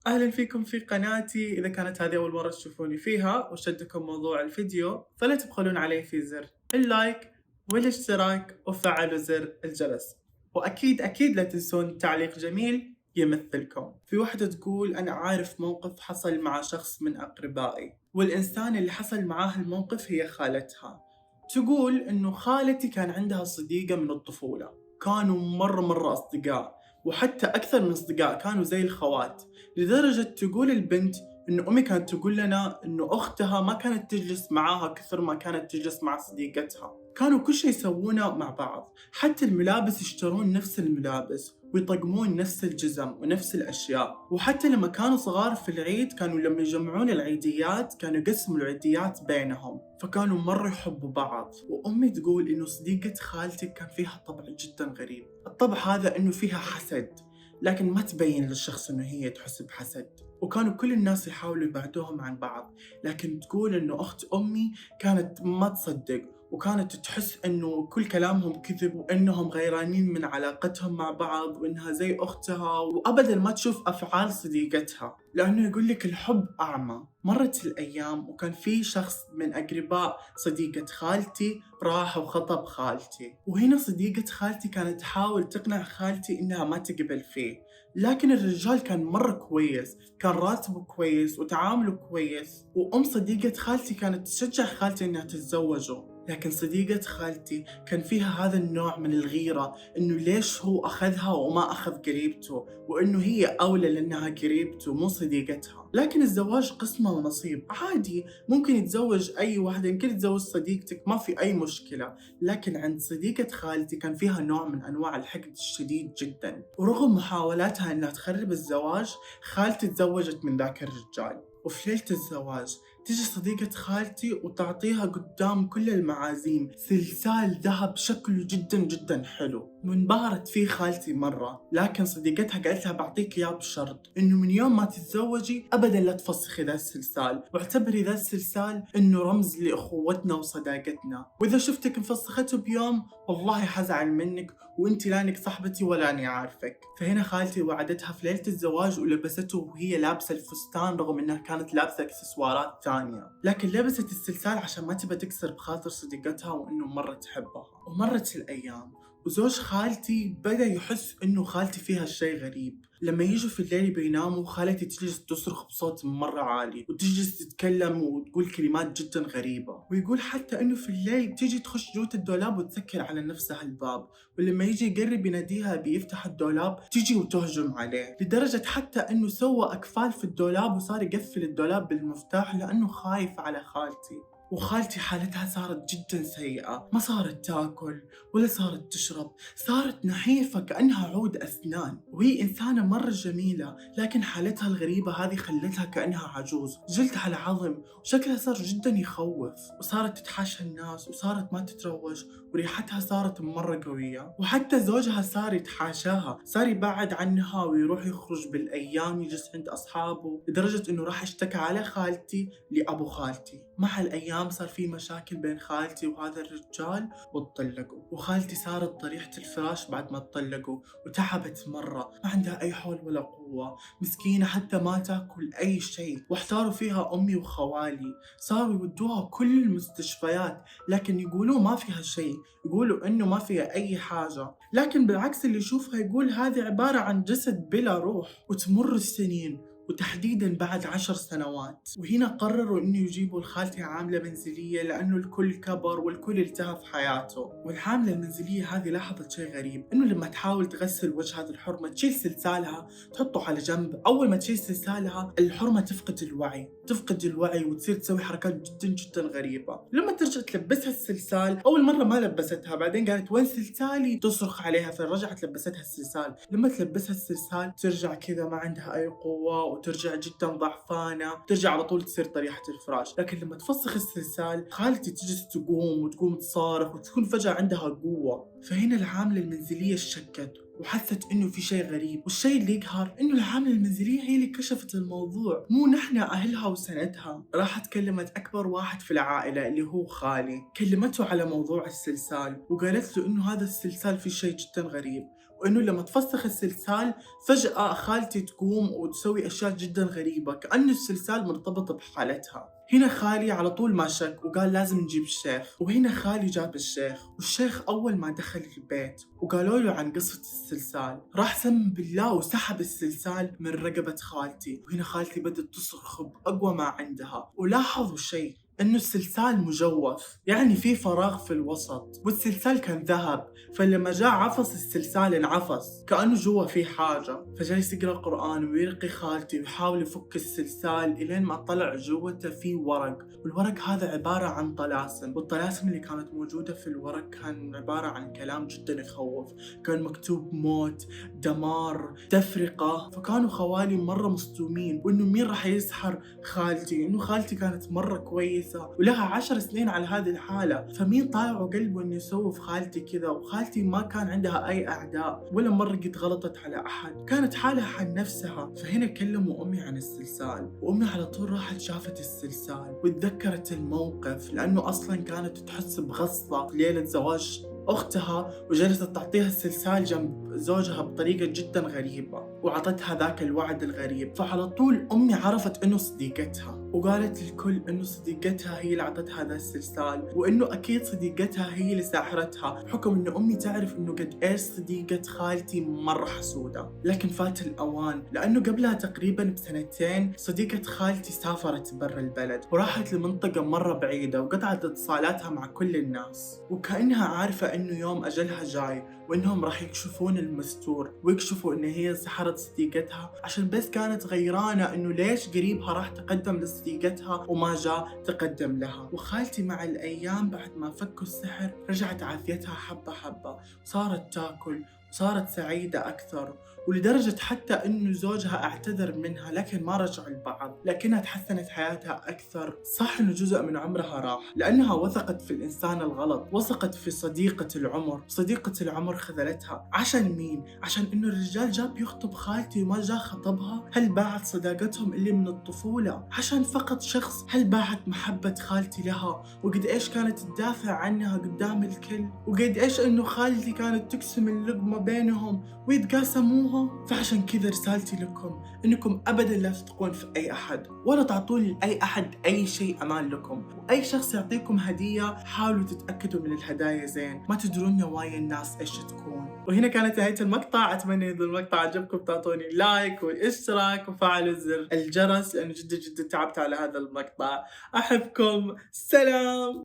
أهلا فيكم في قناتي. إذا كانت هذه أول مرة تشوفوني فيها وشدكم موضوع الفيديو فلا تبخلون علي في زر اللايك والاشتراك وفعلوا زر الجرس، وأكيد لا تنسون تعليق جميل يمثلكم. في واحدة تقول: أنا عارف موقف حصل مع شخص من أقربائي، والإنسان اللي حصل معاه الموقف هي خالتها. تقول إنه خالتي كان عندها صديقة من الطفولة، كانوا مرة أصدقاء، وحتى أكثر من أصدقاء، كانوا زي الخوات. لدرجة تقول البنت إنه أمي كانت تقول لنا إنه أختها ما كانت تجلس معاها كثر ما كانت تجلس مع صديقتها. كانوا كل شيء يسوونه مع بعض، حتى الملابس يشترون نفس الملابس ويطقمون نفس الجزم ونفس الأشياء. وحتى لما كانوا صغار في العيد، كانوا لما يجمعون العيديات كانوا يقسموا العيديات بينهم، فكانوا مرة يحبوا بعض. وأمي تقول إنه صديقة خالتي كان فيها طبع جدا غريب. الطبع هذا إنه فيها حسد، لكن ما تبين للشخص إنه هي تحس بحسد. وكانوا كل الناس يحاولوا يبعدوهم عن بعض، لكن تقول إنه أخت أمي كانت ما تصدق، وكانت تحس إنه كل كلامهم كذب، وإنهم غيرانين من علاقتهم مع بعض، وإنها زي أختها، وأبدا ما تشوف أفعال صديقتها، لأنه يقول لك الحب أعمى. مرت الأيام وكان في شخص من أقرباء صديقة خالتي راح وخطب خالتي، وهنا صديقة خالتي كانت تحاول تقنع خالتي إنها ما تقبل فيه، لكن الرجال كان مرة كويس، كان راتبه كويس وتعامله كويس. وأم صديقة خالتي كانت تشجع خالتي إنها تتزوجه، لكن صديقة خالتي كان فيها هذا النوع من الغيرة، إنه ليش هو أخذها وما أخذ قريبته، وإنه هي أولى لأنها قريبته مو صديقتها. لكن الزواج قسمة ونصيب، عادي ممكن يتزوج أي واحدة، يمكن تتزوج صديقتك ما في أي مشكلة. لكن عند صديقة خالتي كان فيها نوع من أنواع الحقد الشديد جدا، ورغم محاولاتها إنها تخرب الزواج، خالتي تزوجت من ذاك الرجال. وفي ليلة الزواج تجي صديقة خالتي وتعطيها قدام كل المعازيم سلسال ذهب شكله جدا حلو، وانبهرت فيه خالتي مرة. لكن صديقتها قالت لها: بعطيك اياه بشرط انه من يوم ما تتزوجي ابدا لا تفسخي ذا السلسال، واعتبري ذا السلسال انه رمز لاخوتنا وصداقتنا، واذا شفتك مفسخته بيوم والله حزعل منك، وانت لانك صاحبتي ولا اني عارفك. فهنا خالتي وعدتها في ليلة الزواج ولبسته وهي لابسة الفستان، رغم انها كانت لابسة اكسسوارات ثانية، لكن لبست السلسال عشان ما تبى تكسر بخاطر صديقتها وانه مرة تحبها. ومرت الايام وزوج خالتي بدأ يحس إنه خالتي فيها شيء غريب. لما يجوا في الليل بيناموا، خالتي تجلس تصرخ بصوت مرة عالي، وتجلس تتكلم وتقول كلمات جدا غريبة. ويقول حتى إنه في الليل تيجي تخش جوة الدولاب وتسكر على نفسها الباب، ولما يجي يقرب يناديها بيفتح الدولاب تيجي وتهجم عليه، لدرجة حتى إنه سوى أقفال في الدولاب وصار يقفل الدولاب بالمفتاح لأنه خايف على خالتي. وخالتي حالتها صارت جدا سيئة، ما صارت تاكل ولا صارت تشرب، صارت نحيفة كأنها عود أسنان. وهي إنسانة مرة جميلة، لكن حالتها الغريبة هذه خلتها كأنها عجوز، جلدها العظم وشكلها صار جدا يخوف، وصارت تتحاشى الناس وصارت ما تتروج، وريحتها صارت مرة قوية. وحتى زوجها صار يتحاشاها، صار يبعد عنها ويروح يخرج بالأيام يجلس عند أصحابه، لدرجة إنه راح اشتكى على خالتي لأبو خالتي. مع الأيام صار في مشاكل بين خالتي وهذا الرجال واتطلقوا، وخالتي صارت طريحة الفراش بعد ما اتطلقوا، وتعبت مرة، ما عندها أي حول ولا قوة، مسكينة حتى ما تاكل أي شيء. واحتاروا فيها أمي وخوالي، صاروا يودوها كل المستشفيات، لكن يقولوا ما فيها شيء، يقولوا إنه ما فيها أي حاجة، لكن بالعكس اللي يشوفها يقول هذه عبارة عن جسد بلا روح. وتمر السنين، وتحديدا بعد 10 سنوات، وهنا قرروا انه يجيبوا لخالتي عاملة منزلية، لانه الكل كبر والكل التهى في حياته. والعاملة المنزلية هذه لاحظت شيء غريب، انه لما تحاول تغسل وجه هذه الحرمة تشيل سلسالها تحطه على جنب، اول ما تشيل سلسالها الحرمة تفقد الوعي وتصير تسوي حركات جدا غريبة. لما ترجع تلبسها السلسال، اول مرة ما لبستها، بعدين قالت وين سلسالي، تصرخ عليها، فرجعت لبستها السلسال. لما تلبسها السلسال ترجع كذا ما عندها اي قوة، وترجع جدا ضعفانة، ترجع على طول تصير طريحة الفراش. لكن لما تفسخ السلسال خالتي تجلس تقوم تصارخ وتكون فجأة عندها قوة. فهنا العاملة المنزلية شكت وحست انه في شيء غريب، والشيء اللي يقهر انه العاملة المنزلية هي اللي كشفت الموضوع، مو نحن اهلها وسندها. راحت كلمت اكبر واحد في العائلة اللي هو خالي، كلمته على موضوع السلسال، وقالت له انه هذا السلسال في شيء جدا غريب، وإنه لما تفسخ السلسال فجأة خالتي تقوم وتسوي أشياء جدا غريبة كأنه السلسال مرتبط بحالتها. هنا خالي على طول ما شك وقال لازم نجيب الشيخ، وهنا خالي جاب الشيخ، والشيخ أول ما دخل البيت وقالوا له عن قصة السلسال راح سم بالله وسحب السلسال من رقبة خالتي. وهنا خالتي بدأت تصرخ بأقوى ما عندها، ولاحظوا شيء إنه السلسال مجوف، يعني في فراغ في الوسط، والسلسال كان ذهب، فلما جاء عفص السلسال انعفص كأنه جوا في حاجة. فجالس يقرأ قرآن ويرقي خالتي ويحاول يفك السلسال إلين ما طلع جوته في ورق، والورق هذا عبارة عن طلاسم، والطلاسم اللي كانت موجودة في الورق كان عبارة عن كلام جدا يخوف، كان مكتوب موت، دمار، تفرقة. فكانوا خوالي مرة مصدومين، وإنه مين راح يسحر خالتي، إنه خالتي كانت مرة كويسة ولها 10 سنين على هذه الحالة، فمين طالع قلبه إنه يسوي في خالتي كذا؟ وخالتي ما كان عندها أي أعداء ولا مرة قد غلطت على أحد، كانت حالها عن نفسها. فهنا كلموا أمي عن السلسال، وأمي على طول راحت شافت السلسال وتذكرت الموقف، لأنه أصلا كانت تحس بغصة ليلة زواج أختها وجلست تعطيها السلسال جنب زوجها بطريقة جدا غريبة، وعطتها ذاك الوعد الغريب. فعلى طول أمي عرفت إنه صديقتها، وقالت للكل إنه صديقتها هي اللي عطتها هذا السلسال، وإنه أكيد صديقتها هي اللي ساحرتها، بحكم إنه أمي تعرف إنه قد إيش صديقة خالتي مرة حسودة. لكن فات الأوان، لأنه قبلها تقريبا بسنتين صديقة خالتي سافرت برا البلد وراحت لمنطقة مرة بعيدة وقطعت اتصالاتها مع كل الناس، وكأنها عارفة إنه يوم أجلها جاي وإنهم راح يكشفون المستور ويكشفوا إن هي سحرت صديقتها، عشان بس كانت غيرانة إنه ليش قريبها راح تقدم لصديقتها وما جاء تقدم لها. وخالتي مع الأيام بعد ما فكوا السحر رجعت عافيتها حبة حبة، صارت تاكل وصارت سعيدة أكثر، ولدرجة حتى إنه زوجها اعتذر منها لكن ما رجعوا لبعض، لكنها تحسنت حياتها أكثر. صح إنه جزء من عمرها راح لأنها وثقت في الإنسان الغلط، وثقت في صديقة العمر، صديقة العمر خذلتها. عشان مين؟ عشان إنه الرجال جاب يخطب خالتي وما جاء خطبها؟ هل باعت صداقتهم اللي من الطفولة عشان فقط شخص؟ هل باعت محبة خالتي لها وقد إيش كانت تدافع عنها قدام الكل، وقد إيش إنه خالتي كانت تقسم اللقمة بينهم ويتقاسموها؟ فعشان كذا رسالتي لكم إنكم أبدا لا تثقون في أي أحد، ولا تعطون لأي أحد أي شيء أمان لكم، وأي شخص يعطيكم هدية حاولوا تتأكدوا من الهدايا زين، ما تدرون نوايا الناس إيش تكون. وهنا كانت نهاية المقطع، أتمنى إذا المقطع عجبكم تعطوني لايك والاشتراك وفعلوا زر الجرس، لأنه جدا جدا تعبت على هذا المقطع. أحبكم، سلام.